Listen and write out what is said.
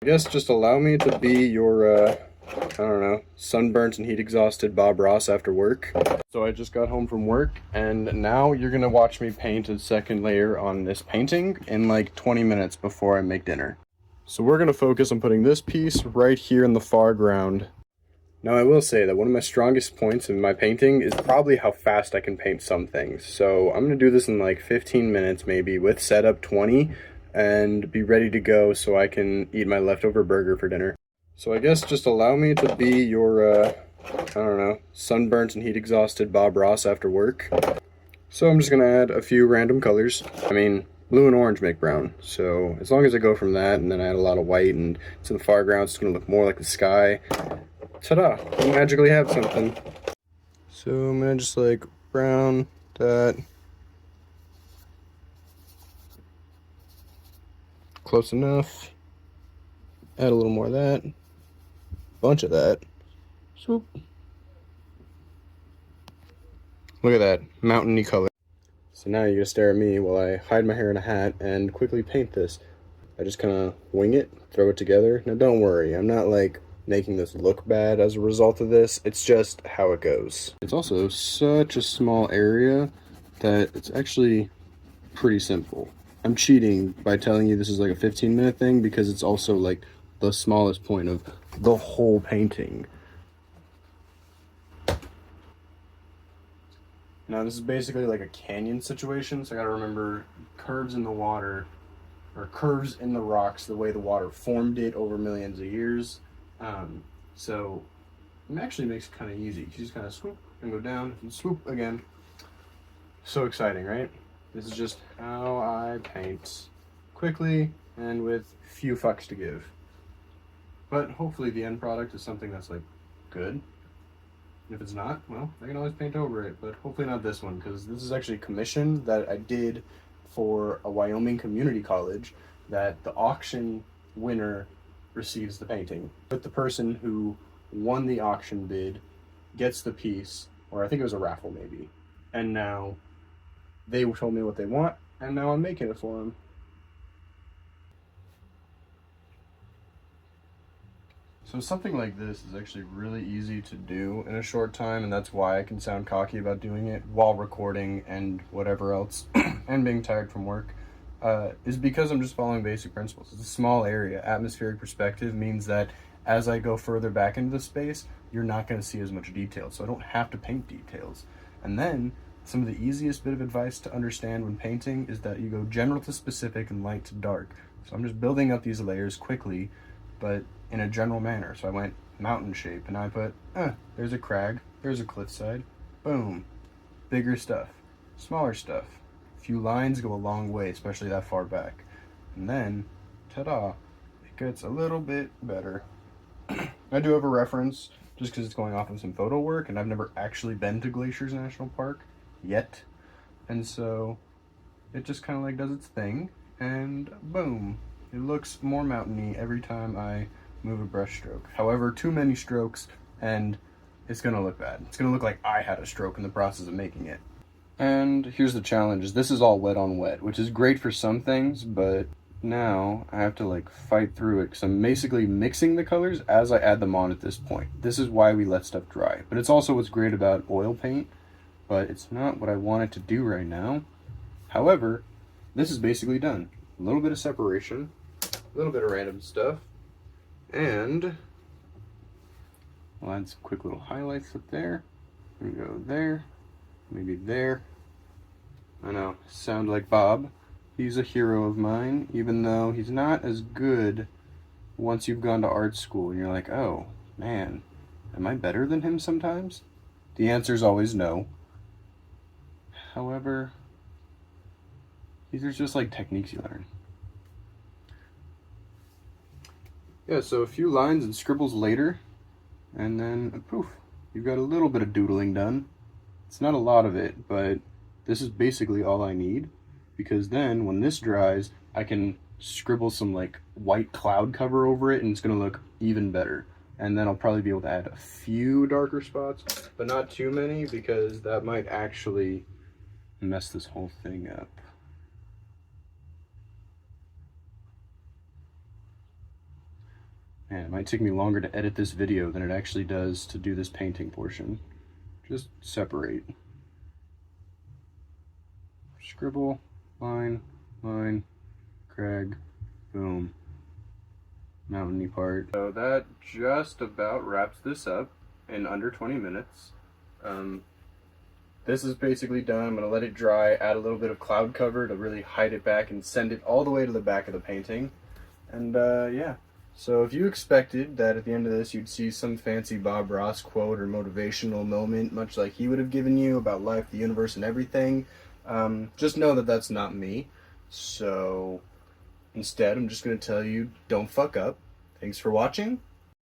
I guess just allow me to be your, I don't know, sunburnt and heat exhausted Bob Ross after work. So I just got home from work, and now you're gonna watch me paint a second layer on this painting in like 20 minutes before I make dinner. So we're gonna focus on putting this piece right here in the foreground. Now I will say that one of my strongest points in my painting is probably how fast I can paint some things. So I'm gonna do this in like 15 minutes maybe with setup 20 and be ready to go so I can eat my leftover burger for dinner. So I guess just allow me to be your, I don't know, sunburnt and heat exhausted Bob Ross after work. So I'm just gonna add a few random colors. I mean, blue and orange make brown. So as long as I go from that and then add a lot of white and to the foreground, it's gonna look more like the sky. Ta-da, we magically have something. So I'm gonna just like brown that. Close enough. Add a little more of that. Bunch of that. Swoop. Look at that, mountainy color. So now you're gonna stare at me while I hide my hair in a hat and quickly paint this. I just kind of wing it, throw it together. Now don't worry, I'm not like making this look bad as a result of this. It's just how it goes. It's also such a small area that it's actually pretty simple. I'm cheating by telling you this is like a 15-minute thing because it's also like the smallest point of the whole painting. Now this is basically like a canyon situation, so I gotta remember curves in the water, or curves in the rocks, the way the water formed it over millions of years. So it actually makes it kind of easy. You just kind of swoop and go down and swoop again. So exciting, right? This is just how I paint, quickly and with few fucks to give. But hopefully the end product is something that's like good. If it's not, well, I can always paint over it, but hopefully not this one, because this is actually a commission that I did for a Wyoming community college that the auction winner receives the painting. But the person who won the auction bid gets the piece, or I think it was a raffle maybe. And now they told me what they want, and now I'm making it for them. So something like this is actually really easy to do in a short time, and that's why I can sound cocky about doing it while recording and whatever else, and being tired from work, is because I'm just following basic principles. It's a small area. Atmospheric perspective means that as I go further back into the space, you're not going to see as much detail, so I don't have to paint details. And then, some of the easiest bit of advice to understand when painting is that you go general to specific and light to dark. So I'm just building up these layers quickly, but in a general manner. So I went mountain shape and I put, there's a crag, there's a cliffside, boom. Bigger stuff, smaller stuff. A few lines go a long way, especially that far back. And then, ta-da, it gets a little bit better. I do have a reference, just because it's going off of some photo work, and I've never actually been to Glaciers National Park yet. And so, it just kind of like does its thing, and boom. It looks more mountainy every time I move a brush stroke. However, too many strokes and it's gonna look bad. It's gonna look like I had a stroke in the process of making it. And here's the challenge, is this is all wet on wet, which is great for some things, but now I have to like fight through it because I'm basically mixing the colors as I add them on at this point. This is why we let stuff dry. But it's also what's great about oil paint, but it's not what I want it to do right now. However, this is basically done. A little bit of separation, a little bit of random stuff, and I'll add some quick little highlights up there. And go there, maybe there. I know, sound like Bob. He's a hero of mine, even though he's not as good once you've gone to art school and you're like, oh man, am I better than him sometimes? The answer is always no. However, these are just like techniques you learn. Yeah, so a few lines and scribbles later, and then poof, you've got a little bit of doodling done. It's not a lot of it, but this is basically all I need, because then when this dries, I can scribble some like white cloud cover over it and it's gonna look even better. And then I'll probably be able to add a few darker spots, but not too many, because that might actually mess this whole thing up. Man, it might take me longer to edit this video than it actually does to do this painting portion. Just separate. Scribble, line, line, crag, boom. Mountainy part. So that just about wraps this up in under 20 minutes. This is basically done. I'm going to let it dry, add a little bit of cloud cover to really hide it back and send it all the way to the back of the painting. And yeah. So if you expected that at the end of this you'd see some fancy Bob Ross quote or motivational moment, much like he would have given you about life, the universe, and everything, just know that that's not me. So instead, I'm just going to tell you, don't fuck up. Thanks for watching.